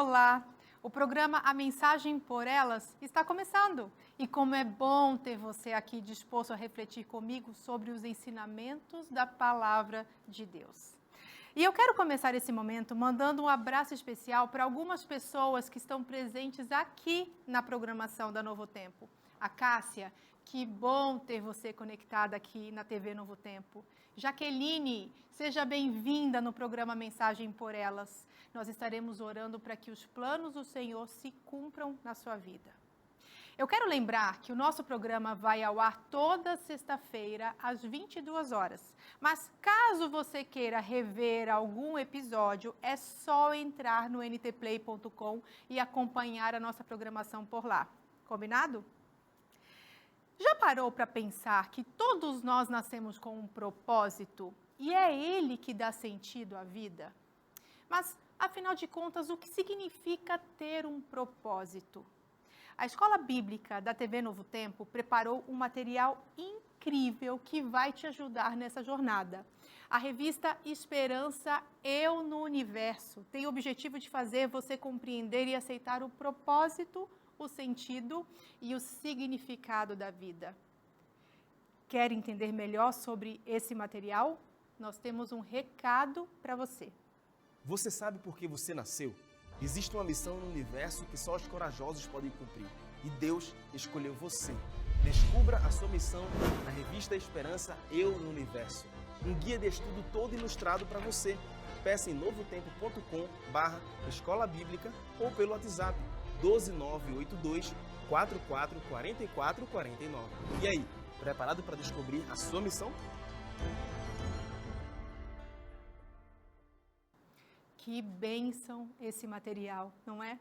Olá! O programa A Mensagem por Elas está começando. E como é bom ter você aqui disposto a refletir comigo sobre os ensinamentos da Palavra de Deus. E eu quero começar esse momento mandando um abraço especial para algumas pessoas que estão presentes aqui na programação da Novo Tempo. A Cássia, que bom ter você conectada aqui na TV Novo Tempo. Jaqueline, seja bem-vinda no programa Mensagem por Elas. Nós estaremos orando para que os planos do Senhor se cumpram na sua vida. Eu quero lembrar que o nosso programa vai ao ar toda sexta-feira, às 22 horas. Mas caso você queira rever algum episódio, é só entrar no ntplay.com e acompanhar a nossa programação por lá. Combinado? Já parou para pensar que todos nós nascemos com um propósito e é ele que dá sentido à vida? Mas, afinal de contas, o que significa ter um propósito? A Escola Bíblica da TV Novo Tempo preparou um material incrível que vai te ajudar nessa jornada. A revista Esperança Eu no Universo tem o objetivo de fazer você compreender e aceitar o propósito, o sentido e o significado da vida. Quer entender melhor sobre esse material? Nós temos um recado para você. Você sabe por que você nasceu? Existe uma missão no universo que só os corajosos podem cumprir. E Deus escolheu você. Descubra a sua missão na revista Esperança Eu no Universo. Um guia de estudo todo ilustrado para você. Peça em novotempo.com/escola bíblica ou pelo WhatsApp 12982 44 44 49. E aí, preparado para descobrir a sua missão? Que bênção esse material, não é?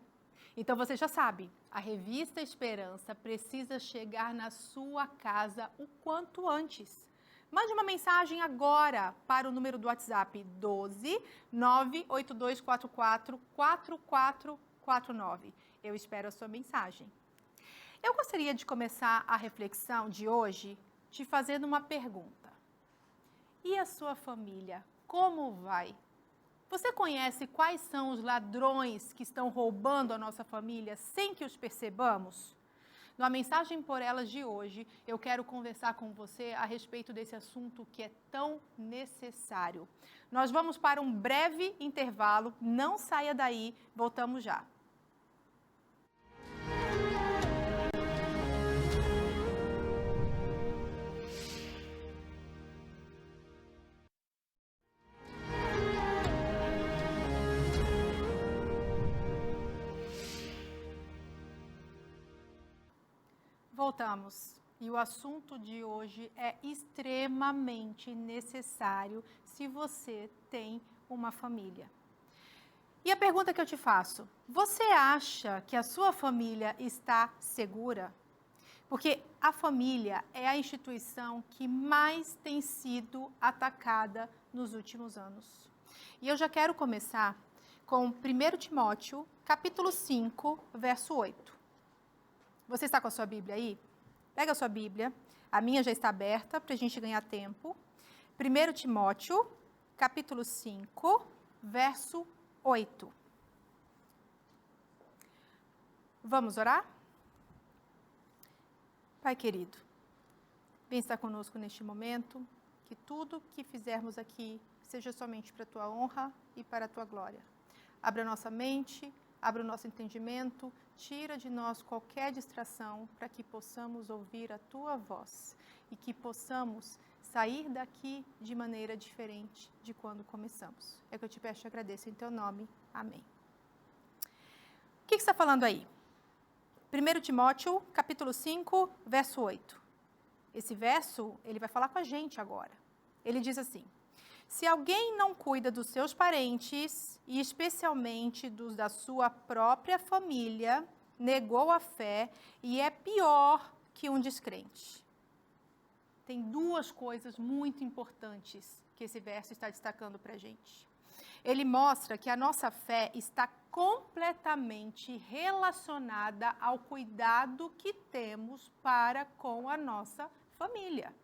Então você já sabe, a revista Esperança precisa chegar na sua casa o quanto antes. Mande uma mensagem agora para o número do WhatsApp 12 98244 4449. Eu espero a sua mensagem. Eu gostaria de começar a reflexão de hoje te fazendo uma pergunta. E a sua família, como vai? Você conhece quais são os ladrões que estão roubando a nossa família sem que os percebamos? Na Mensagem por Elas de hoje, eu quero conversar com você a respeito desse assunto que é tão necessário. Nós vamos para um breve intervalo, não saia daí, voltamos já. Voltamos. E o assunto de hoje é extremamente necessário se você tem uma família. E a pergunta que eu te faço, você acha que a sua família está segura? Porque a família é a instituição que mais tem sido atacada nos últimos anos. E eu já quero começar com 1 Timóteo, capítulo 5, verso 8. Você está com a sua Bíblia aí? Pega a sua Bíblia. A minha já está aberta para a gente ganhar tempo. 1 Timóteo, capítulo 5, verso 8. Vamos orar? Pai querido, vem estar conosco neste momento. Que tudo que fizermos aqui seja somente para a tua honra e para a tua glória. Abra nossa mente, abra o nosso entendimento, tira de nós qualquer distração para que possamos ouvir a tua voz e que possamos sair daqui de maneira diferente de quando começamos. É que eu te peço e agradeço em teu nome. Amém. O que está falando aí? 1 Timóteo, capítulo 5, verso 8. Esse verso, ele vai falar com a gente agora. Ele diz assim: se alguém não cuida dos seus parentes, e especialmente dos da sua própria família, negou a fé e é pior que um descrente. Tem duas coisas muito importantes que esse verso está destacando para a gente. Ele mostra que a nossa fé está completamente relacionada ao cuidado que temos para com a nossa família.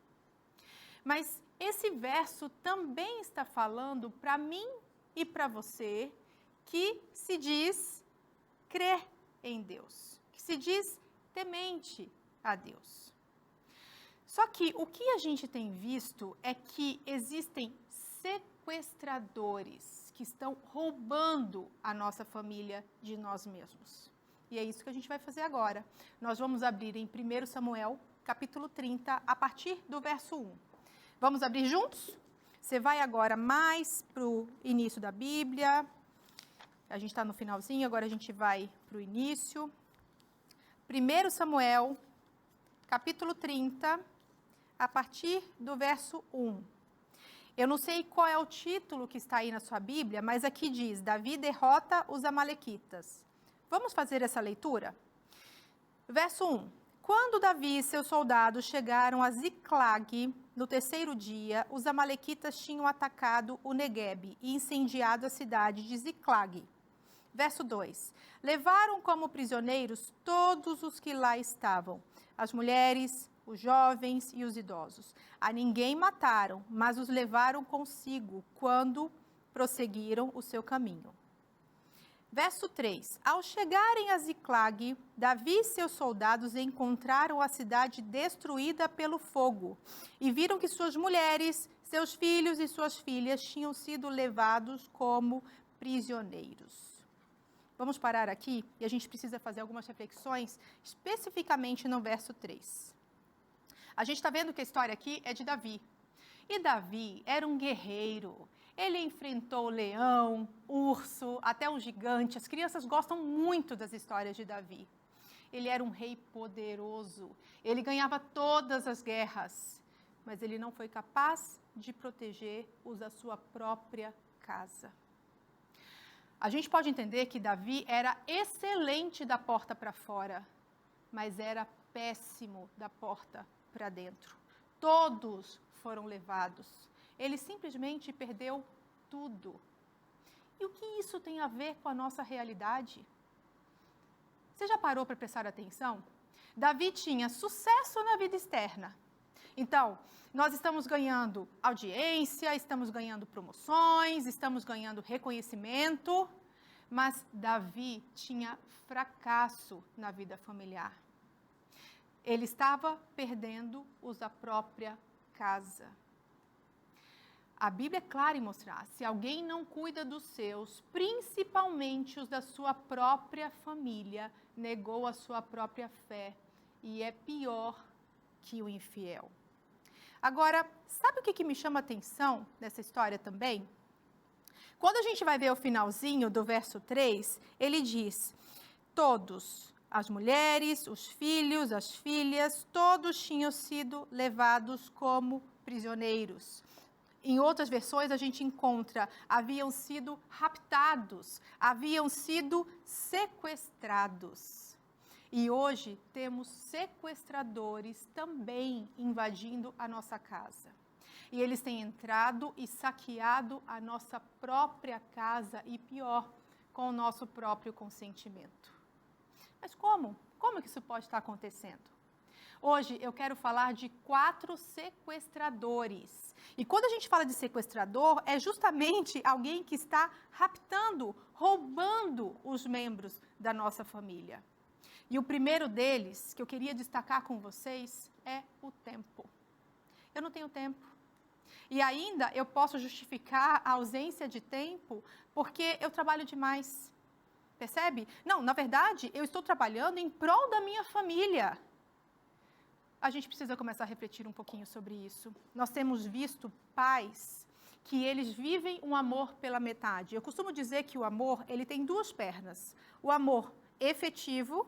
Mas esse verso também está falando para mim e para você que se diz crê em Deus, que se diz temente a Deus. Só que o que a gente tem visto é que existem sequestradores que estão roubando a nossa família de nós mesmos. E é isso que a gente vai fazer agora. Nós vamos abrir em 1 Samuel, capítulo 30, a partir do verso 1. Vamos abrir juntos? Você vai agora mais para o início da Bíblia. A gente está no finalzinho, agora a gente vai para o início. 1 Samuel, capítulo 30, a partir do verso 1. Eu não sei qual é o título que está aí na sua Bíblia, mas aqui diz, Davi derrota os amalequitas. Vamos fazer essa leitura? Verso 1. Quando Davi e seus soldados chegaram a Ziclag, no terceiro dia, os amalequitas tinham atacado o Neguebe e incendiado a cidade de Ziclag. Verso 2. Levaram como prisioneiros todos os que lá estavam, as mulheres, os jovens e os idosos. A ninguém mataram, mas os levaram consigo quando prosseguiram o seu caminho. Verso 3. Ao chegarem a Ziclag, Davi e seus soldados encontraram a cidade destruída pelo fogo e viram que suas mulheres, seus filhos e suas filhas tinham sido levados como prisioneiros. Vamos parar aqui e a gente precisa fazer algumas reflexões, especificamente no verso 3. A gente está vendo que a história aqui é de Davi. E Davi era um guerreiro. Ele enfrentou leão, urso, até um gigante. As crianças gostam muito das histórias de Davi. Ele era um rei poderoso. Ele ganhava todas as guerras. Mas ele não foi capaz de proteger os da sua própria casa. A gente pode entender que Davi era excelente da porta para fora, mas era péssimo da porta para dentro. Todos foram levados. Ele simplesmente perdeu tudo. E o que isso tem a ver com a nossa realidade? Você já parou para prestar atenção? Davi tinha sucesso na vida externa. Então, nós estamos ganhando audiência, estamos ganhando promoções, estamos ganhando reconhecimento, mas Davi tinha fracasso na vida familiar. Ele estava perdendo os da própria casa. A Bíblia é clara em mostrar, se alguém não cuida dos seus, principalmente os da sua própria família, negou a sua própria fé e é pior que o infiel. Agora, sabe o que me chama a atenção nessa história também? Quando a gente vai ver o finalzinho do verso 3, ele diz, todos, as mulheres, os filhos, as filhas, todos tinham sido levados como prisioneiros. Em outras versões a gente encontra, haviam sido raptados, haviam sido sequestrados. E hoje temos sequestradores também invadindo a nossa casa. E eles têm entrado e saqueado a nossa própria casa e pior, com o nosso próprio consentimento. Mas como? Como que isso pode estar acontecendo? Hoje eu quero falar de 4 sequestradores. E quando a gente fala de sequestrador, é justamente alguém que está raptando, roubando os membros da nossa família. E o primeiro deles, que eu queria destacar com vocês, é o tempo. Eu não tenho tempo. E ainda eu posso justificar a ausência de tempo porque eu trabalho demais. Percebe? Não, na verdade, eu estou trabalhando em prol da minha família. A gente precisa começar a refletir um pouquinho sobre isso. Nós temos visto pais que eles vivem um amor pela metade. Eu costumo dizer que o amor, ele tem 2 pernas. O amor efetivo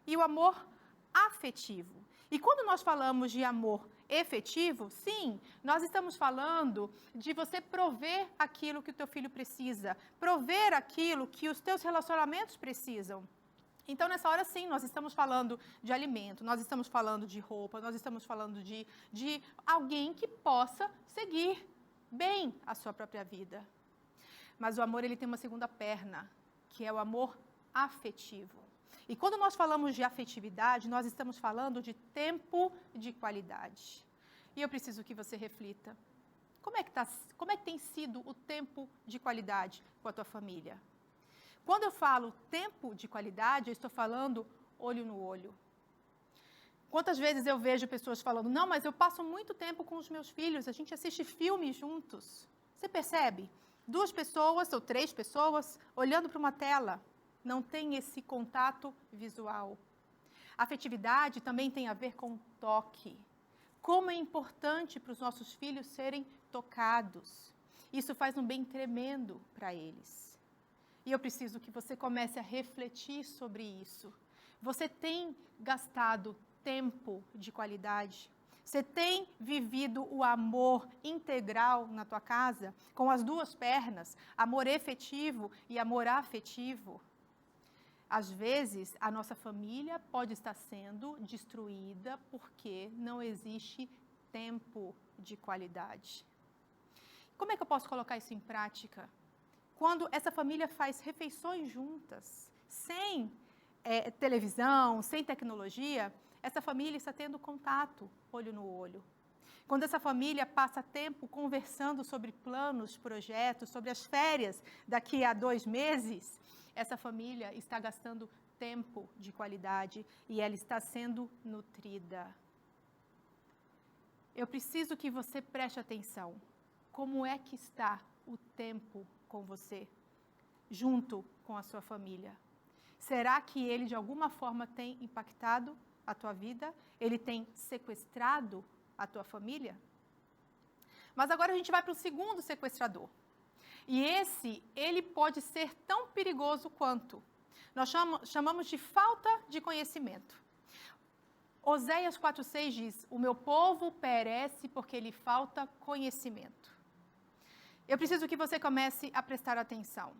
e o amor afetivo. E quando nós falamos de amor efetivo, sim, nós estamos falando de você prover aquilo que o teu filho precisa, prover aquilo que os teus relacionamentos precisam. Então, nessa hora, sim, nós estamos falando de alimento, nós estamos falando de roupa, nós estamos falando de alguém que possa seguir bem a sua própria vida. Mas o amor, ele tem uma segunda perna, que é o amor afetivo. E quando nós falamos de afetividade, nós estamos falando de tempo de qualidade. E eu preciso que você reflita. Como é que tem sido o tempo de qualidade com a tua família? Quando eu falo tempo de qualidade, eu estou falando olho no olho. Quantas vezes eu vejo pessoas falando, não, mas eu passo muito tempo com os meus filhos, a gente assiste filmes juntos. Você percebe? 2 pessoas ou 3 pessoas olhando para uma tela. Não tem esse contato visual. Afetividade também tem a ver com toque. Como é importante para os nossos filhos serem tocados. Isso faz um bem tremendo para eles. E eu preciso que você comece a refletir sobre isso. Você tem gastado tempo de qualidade? Você tem vivido o amor integral na tua casa, com as 2 pernas, amor efetivo e amor afetivo? Às vezes, a nossa família pode estar sendo destruída porque não existe tempo de qualidade. Como é que eu posso colocar isso em prática? Quando essa família faz refeições juntas, sem televisão, sem tecnologia, essa família está tendo contato, olho no olho. Quando essa família passa tempo conversando sobre planos, projetos, sobre as férias daqui a 2 meses, essa família está gastando tempo de qualidade e ela está sendo nutrida. Eu preciso que você preste atenção. Como é que está o tempo com você, junto com a sua família? Será que ele de alguma forma tem impactado a tua vida? Ele tem sequestrado a tua família? Mas agora a gente vai para o segundo sequestrador. E ele pode ser tão perigoso quanto. Nós chamamos de falta de conhecimento. Oséias 4,6 diz, o meu povo perece porque lhe falta conhecimento. Eu preciso que você comece a prestar atenção.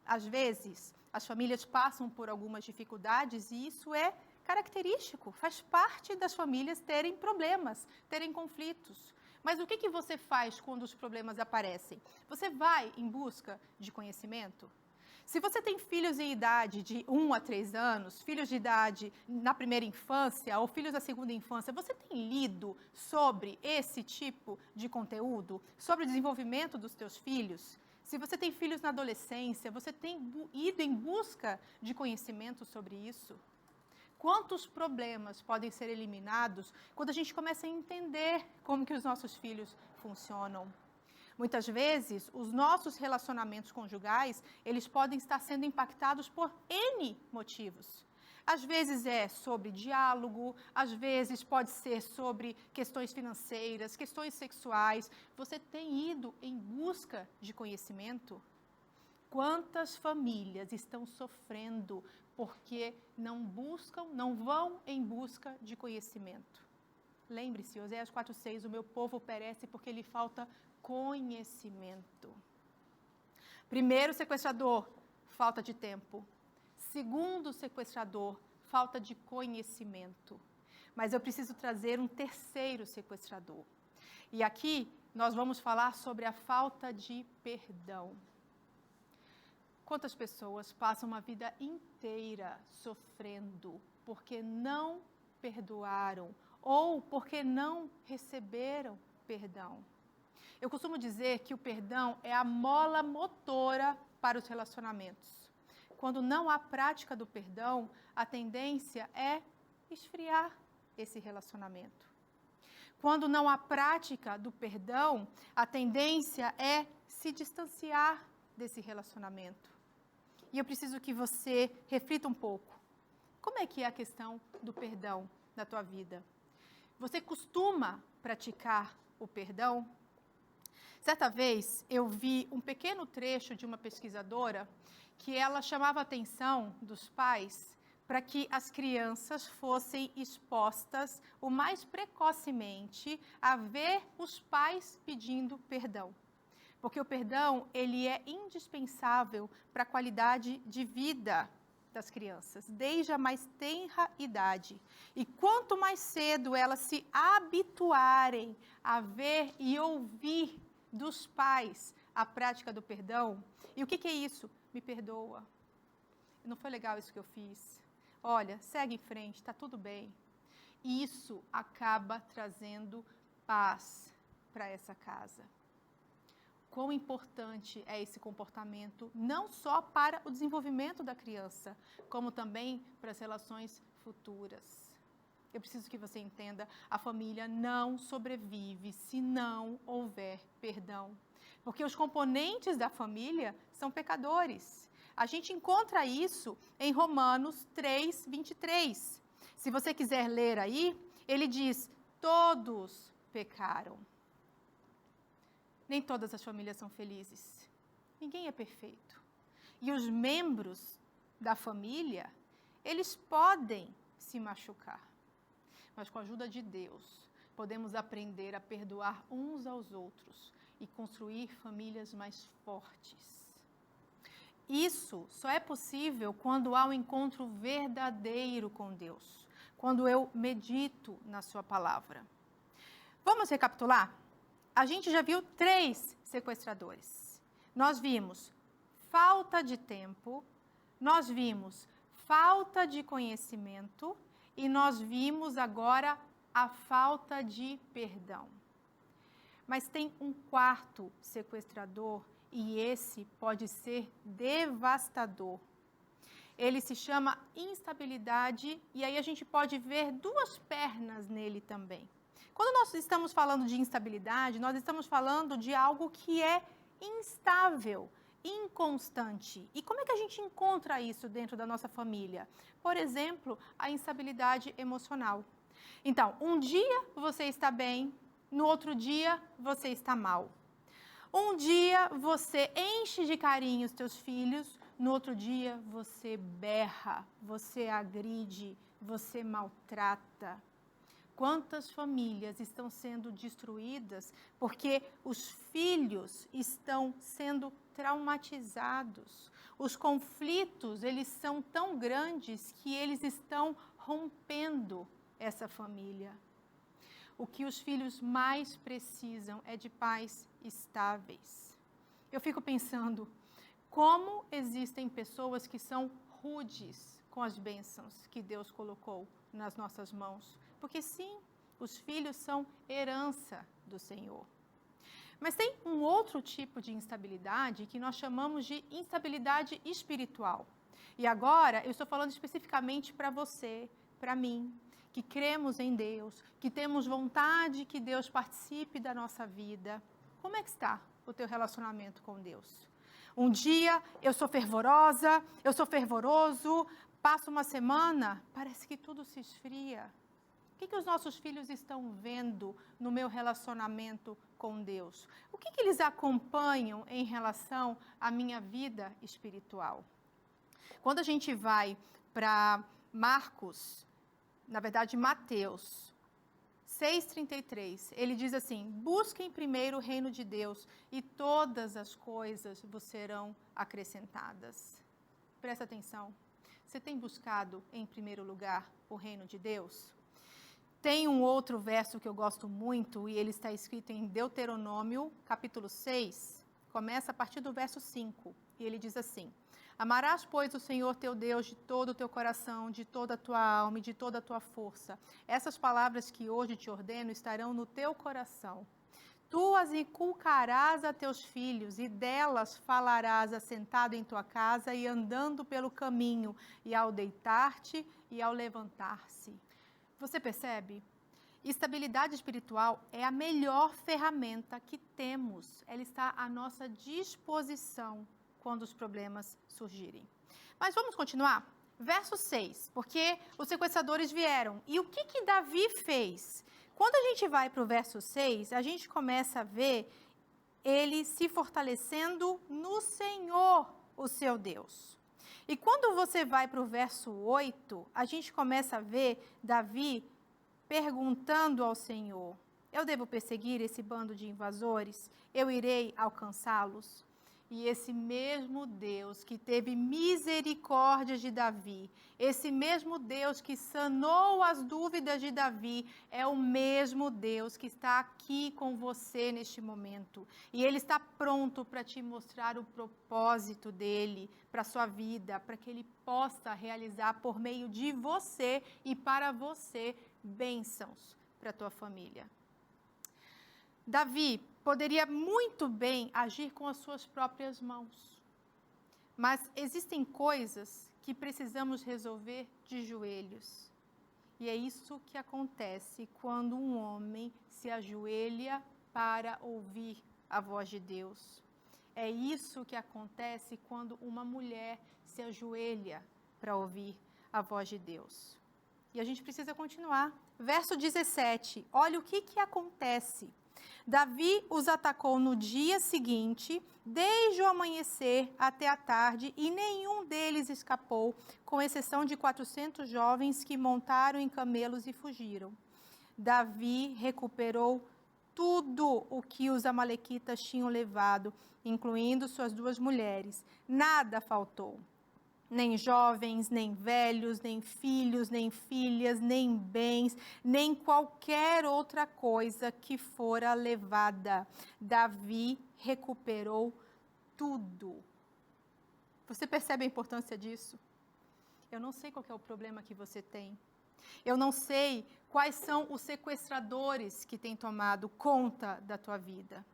Às vezes, as famílias passam por algumas dificuldades e isso é característico, faz parte das famílias terem problemas, terem conflitos. Mas o que você faz quando os problemas aparecem? Você vai em busca de conhecimento? Se você tem filhos em idade de 1 a 3 anos, filhos de idade na primeira infância ou filhos da segunda infância, você tem lido sobre esse tipo de conteúdo? Sobre o desenvolvimento dos teus filhos? Se você tem filhos na adolescência, você tem ido em busca de conhecimento sobre isso? Quantos problemas podem ser eliminados quando a gente começa a entender como que os nossos filhos funcionam? Muitas vezes, os nossos relacionamentos conjugais, eles podem estar sendo impactados por N motivos. Às vezes é sobre diálogo, às vezes pode ser sobre questões financeiras, questões sexuais. Você tem ido em busca de conhecimento? Quantas famílias estão sofrendo porque não vão em busca de conhecimento? Lembre-se, Oséias 4,6, o meu povo perece porque lhe falta conhecimento. Primeiro sequestrador, falta de tempo. Segundo sequestrador, falta de conhecimento. Mas eu preciso trazer um terceiro sequestrador. E aqui nós vamos falar sobre a falta de perdão. Quantas pessoas passam uma vida inteira sofrendo porque não perdoaram ou porque não receberam perdão? Eu costumo dizer que o perdão é a mola motora para os relacionamentos. Quando não há prática do perdão, a tendência é esfriar esse relacionamento. Quando não há prática do perdão, a tendência é se distanciar desse relacionamento. E eu preciso que você reflita um pouco. Como é que é a questão do perdão na tua vida? Você costuma praticar o perdão? Certa vez, eu vi um pequeno trecho de uma pesquisadora que ela chamava a atenção dos pais para que as crianças fossem expostas o mais precocemente a ver os pais pedindo perdão. Porque o perdão, ele é indispensável para a qualidade de vida das crianças, desde a mais tenra idade. E quanto mais cedo elas se habituarem a ver e ouvir dos pais a prática do perdão. E o que é isso? Me perdoa. Não foi legal isso que eu fiz. Olha, segue em frente, está tudo bem. Isso acaba trazendo paz para essa casa. quão importante é esse comportamento, não só para o desenvolvimento da criança, como também para as relações futuras. Eu preciso que você entenda, a família não sobrevive se não houver perdão. Porque os componentes da família são pecadores. A gente encontra isso em Romanos 3, 23. Se você quiser ler aí, ele diz, todos pecaram. Nem todas as famílias são felizes. Ninguém é perfeito. E os membros da família, eles podem se machucar. Mas com a ajuda de Deus, podemos aprender a perdoar uns aos outros e construir famílias mais fortes. Isso só é possível quando há um encontro verdadeiro com Deus, quando eu medito na sua palavra. Vamos recapitular? A gente já viu 3 sequestradores. Nós vimos falta de tempo, nós vimos falta de conhecimento e nós vimos agora a falta de perdão. Mas tem um 4º sequestrador e esse pode ser devastador. Ele se chama instabilidade e aí a gente pode ver 2 pernas nele também. Quando nós estamos falando de instabilidade, nós estamos falando de algo que é instável, inconstante. E como é que a gente encontra isso dentro da nossa família? Por exemplo, a instabilidade emocional. Então, um dia você está bem, no outro dia você está mal. Um dia você enche de carinho os teus filhos, no outro dia você berra, você agride, você maltrata. Quantas famílias estão sendo destruídas porque os filhos estão sendo traumatizados. Os conflitos, eles são tão grandes que eles estão rompendo essa família. O que os filhos mais precisam é de pais estáveis. Eu fico pensando, como existem pessoas que são rudes com as bênçãos que Deus colocou nas nossas mãos. Porque sim, os filhos são herança do Senhor. Mas tem um outro tipo de instabilidade que nós chamamos de instabilidade espiritual. E agora eu estou falando especificamente para você, para mim, que cremos em Deus, que temos vontade que Deus participe da nossa vida. Como é que está o teu relacionamento com Deus? Um dia eu sou fervorosa, eu sou fervoroso, passa uma semana, parece que tudo se esfria. O que os nossos filhos estão vendo no meu relacionamento com Deus? O que eles acompanham em relação à minha vida espiritual? Quando a gente vai para Marcos, na verdade Mateus 6,33, ele diz assim, busquem primeiro o reino de Deus e todas as coisas vos serão acrescentadas. Presta atenção, você tem buscado em primeiro lugar o reino de Deus? Tem um outro verso que eu gosto muito e ele está escrito em Deuteronômio, capítulo 6, começa a partir do verso 5, e ele diz assim, amarás, pois, o Senhor teu Deus de todo o teu coração, de toda a tua alma e de toda a tua força. Essas palavras que hoje te ordeno estarão no teu coração. Tu as inculcarás a teus filhos e delas falarás assentado em tua casa e andando pelo caminho e ao deitar-te e ao levantar-se. Você percebe? Estabilidade espiritual é a melhor ferramenta que temos. Ela está à nossa disposição quando os problemas surgirem. Mas vamos continuar? Verso 6, porque os sequestradores vieram. E o que Davi fez? Quando a gente vai para o verso 6, a gente começa a ver ele se fortalecendo no Senhor, o seu Deus. E quando você vai para o verso 8, a gente começa a ver Davi perguntando ao Senhor, eu devo perseguir esse bando de invasores? Eu irei alcançá-los? E esse mesmo Deus que teve misericórdia de Davi, esse mesmo Deus que sanou as dúvidas de Davi, é o mesmo Deus que está aqui com você neste momento. E Ele está pronto para te mostrar o propósito dEle para a sua vida, para que Ele possa realizar por meio de você e para você bênçãos para a tua família. Davi poderia muito bem agir com as suas próprias mãos. Mas existem coisas que precisamos resolver de joelhos. E é isso que acontece quando um homem se ajoelha para ouvir a voz de Deus. É isso que acontece quando uma mulher se ajoelha para ouvir a voz de Deus. E a gente precisa continuar. Verso 17, olha o que acontece. Davi os atacou no dia seguinte, desde o amanhecer até a tarde, e nenhum deles escapou, com exceção de 400 jovens que montaram em camelos e fugiram. Davi recuperou tudo o que os amalequitas tinham levado, incluindo suas 2 mulheres. Nada faltou. Nem jovens, nem velhos, nem filhos, nem filhas, nem bens, nem qualquer outra coisa que fora levada. Davi recuperou tudo. Você percebe a importância disso? Eu não sei qual é o problema que você tem. Eu não sei quais são os sequestradores que têm tomado conta da tua vida.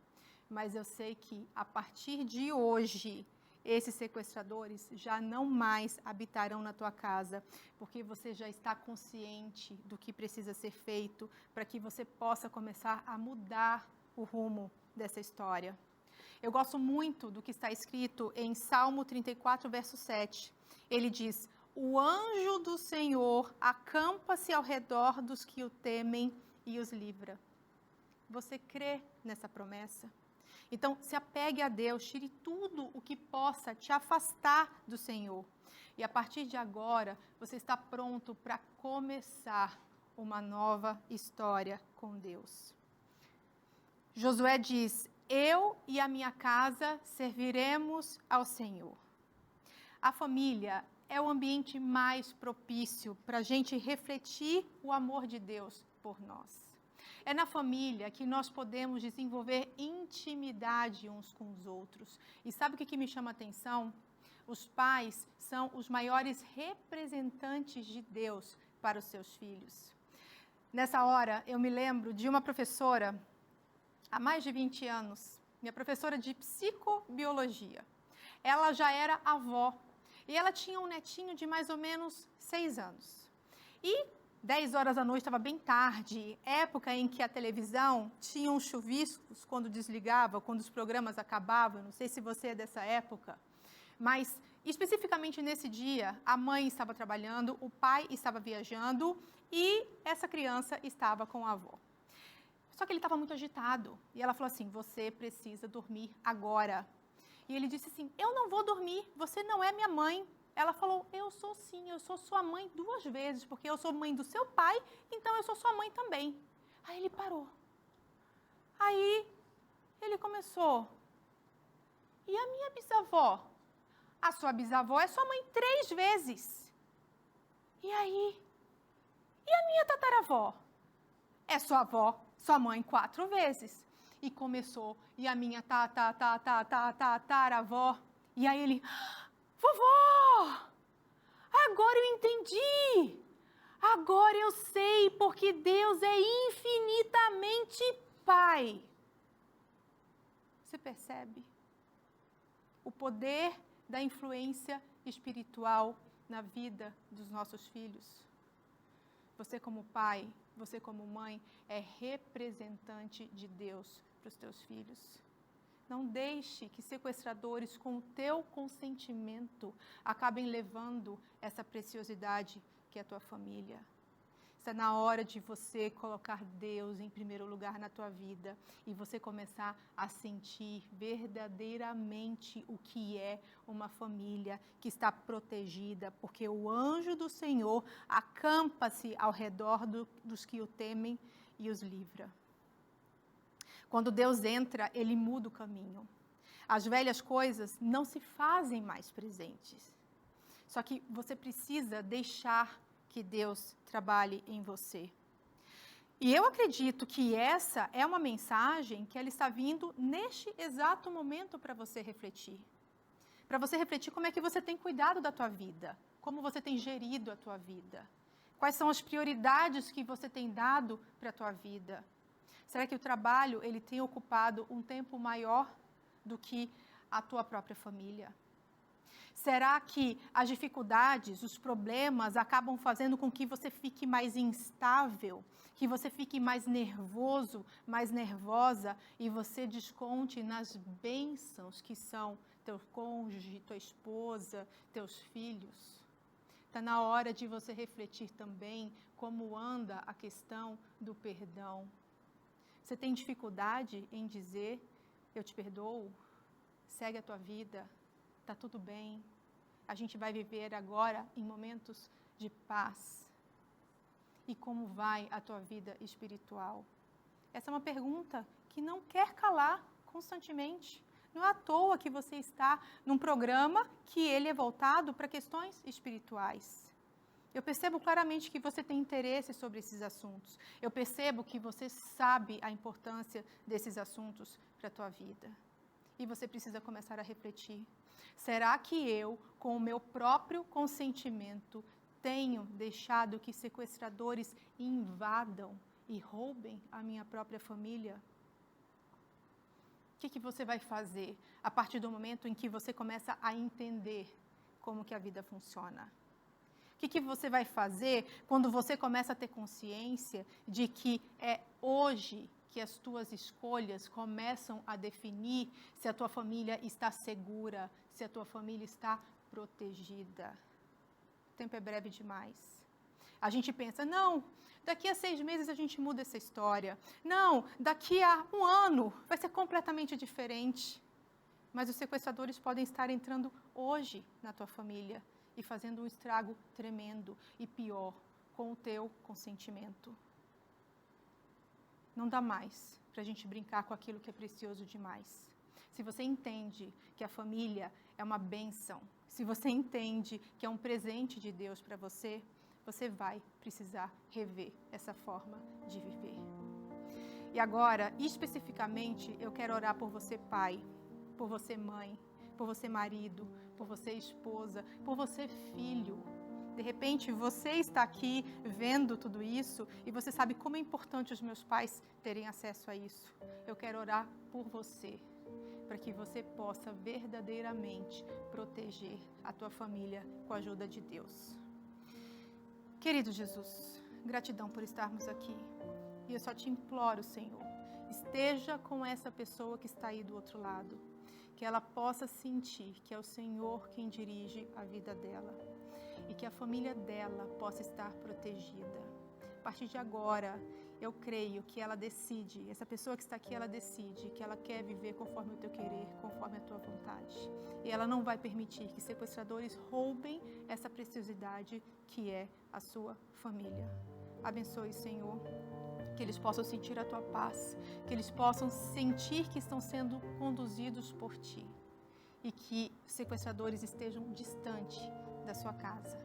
Mas eu sei que, a partir de hoje, esses sequestradores já não mais habitarão na tua casa, porque você já está consciente do que precisa ser feito para que você possa começar a mudar o rumo dessa história. Eu gosto muito do que está escrito em Salmo 34, verso 7. Ele diz: o anjo do Senhor acampa-se ao redor dos que o temem e os livra. Você crê nessa promessa? Então, se apegue a Deus, tire tudo o que possa te afastar do Senhor. E a partir de agora, você está pronto para começar uma nova história com Deus. Josué diz: eu e a minha casa serviremos ao Senhor. A família é o ambiente mais propício para a gente refletir o amor de Deus por nós. É na família que nós podemos desenvolver intimidade uns com os outros. E sabe o que me chama a atenção? Os pais são os maiores representantes de Deus para os seus filhos. Nessa hora, eu me lembro de uma professora, há mais de 20 anos, minha professora de psicobiologia. Ela já era avó e ela tinha um netinho de mais ou menos 6 anos. E 10 horas da noite, estava bem tarde, época em que a televisão tinha uns chuviscos quando desligava, quando os programas acabavam. Não sei se você é dessa época, mas especificamente nesse dia, a mãe estava trabalhando, o pai estava viajando e essa criança estava com a avó. Só que ele estava muito agitado e ela falou assim: você precisa dormir agora. E ele disse assim: eu não vou dormir, você não é minha mãe. Ela falou: eu sou sim, eu sou sua mãe 2 vezes, porque eu sou mãe do seu pai, então eu sou sua mãe também. Aí ele parou. Aí ele começou: e a minha bisavó? A sua bisavó é sua mãe 3 vezes. E aí? E a minha tataravó? É sua avó, sua mãe 4 vezes. E começou: e a minha tataravó? E aí ele: vovó, agora eu entendi. Agora eu sei porque Deus é infinitamente Pai. Você percebe o poder da influência espiritual na vida dos nossos filhos? Você como pai, você como mãe, é representante de Deus para os teus filhos. Não deixe que sequestradores, com o teu consentimento, acabem levando essa preciosidade que é a tua família. Está na hora de você colocar Deus em primeiro lugar na tua vida e você começar a sentir verdadeiramente o que é uma família que está protegida, porque o anjo do Senhor acampa-se ao redor dos que o temem e os livra. Quando Deus entra, Ele muda o caminho. As velhas coisas não se fazem mais presentes. Só que você precisa deixar que Deus trabalhe em você. E eu acredito que essa é uma mensagem que ela está vindo neste exato momento para você refletir. Para você refletir como é que você tem cuidado da tua vida, como você tem gerido a tua vida. Quais são as prioridades que você tem dado para a tua vida. Será que o trabalho ele tem ocupado um tempo maior do que a tua própria família? Será que as dificuldades, os problemas acabam fazendo com que você fique mais instável, que você fique mais nervoso, mais nervosa e você desconte nas bênçãos que são teu cônjuge, tua esposa, teus filhos? Está na hora de você refletir também como anda a questão do perdão. Você tem dificuldade em dizer, eu te perdoo, segue a tua vida, está tudo bem, a gente vai viver agora em momentos de paz. E como vai a tua vida espiritual? Essa é uma pergunta que não quer calar constantemente. Não é à toa que você está num programa que ele é voltado para questões espirituais. Eu percebo claramente que você tem interesse sobre esses assuntos. Eu percebo que você sabe a importância desses assuntos para a tua vida. E você precisa começar a refletir. Será que eu, com o meu próprio consentimento, tenho deixado que sequestradores invadam e roubem a minha própria família? O que você vai fazer a partir do momento em que você começa a entender como que a vida funciona? O que você vai fazer quando você começa a ter consciência de que é hoje que as tuas escolhas começam a definir se a tua família está segura, se a tua família está protegida? O tempo é breve demais. A gente pensa, não, daqui a 6 meses a gente muda essa história. Não, daqui a 1 ano vai ser completamente diferente. Mas os sequestradores podem estar entrando hoje na tua família e fazendo um estrago tremendo e pior com o teu consentimento. Não dá mais para a gente brincar com aquilo que é precioso demais. Se você entende que a família é uma bênção, se você entende que é um presente de Deus para você, você vai precisar rever essa forma de viver. E agora, especificamente, eu quero orar por você, pai, por você, mãe, por você, marido, por você, esposa, por você, filho. De repente, você está aqui vendo tudo isso e você sabe como é importante os meus pais terem acesso a isso. Eu quero orar por você, para que você possa verdadeiramente proteger a tua família com a ajuda de Deus. Querido Jesus, gratidão por estarmos aqui. E eu só te imploro, Senhor, esteja com essa pessoa que está aí do outro lado, que ela possa sentir que é o Senhor quem dirige a vida dela e que a família dela possa estar protegida. A partir de agora, eu creio que ela decide, essa pessoa que está aqui, ela decide que ela quer viver conforme o teu querer, conforme a tua vontade. E ela não vai permitir que sequestradores roubem essa preciosidade que é a sua família. Abençoe, Senhor, que eles possam sentir a tua paz, que eles possam sentir que estão sendo conduzidos por ti e que os sequestradores estejam distante da sua casa.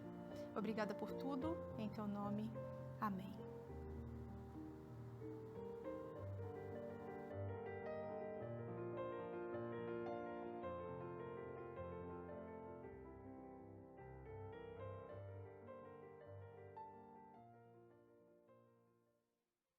Obrigada por tudo, em teu nome. Amém.